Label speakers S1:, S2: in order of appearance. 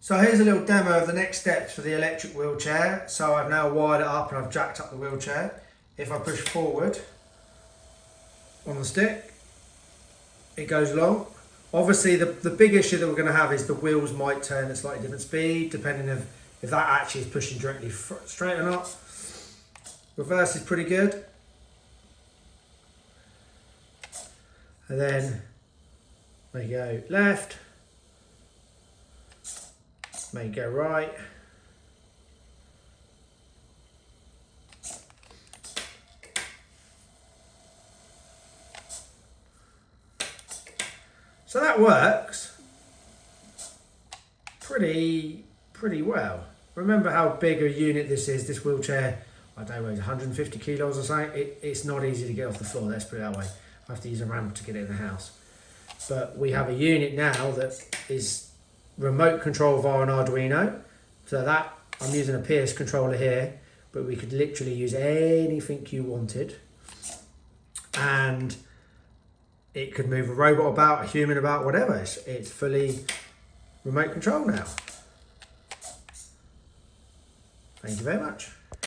S1: So here's a little demo of the next steps for the electric wheelchair. So I've now wired it up and I've jacked up the wheelchair. If I push forward on the stick, it goes along. Obviously the big issue that we're going to have is the wheels might turn at slightly different speed depending if that actually is pushing directly straight or not. Reverse is pretty good. And then we go left. May go right. So that works pretty well. Remember how big a unit this is. This wheelchair, I don't know, it's 150 kilos or something. It's not easy to get off the floor, let's put it that way. I have to use a ramp to get it in the house. But we have a unit now that is remote control via an Arduino. So that, I'm using a PS controller here, but we could literally use anything you wanted. And it could move a robot about, a human about, whatever. It's fully remote control now. Thank you very much.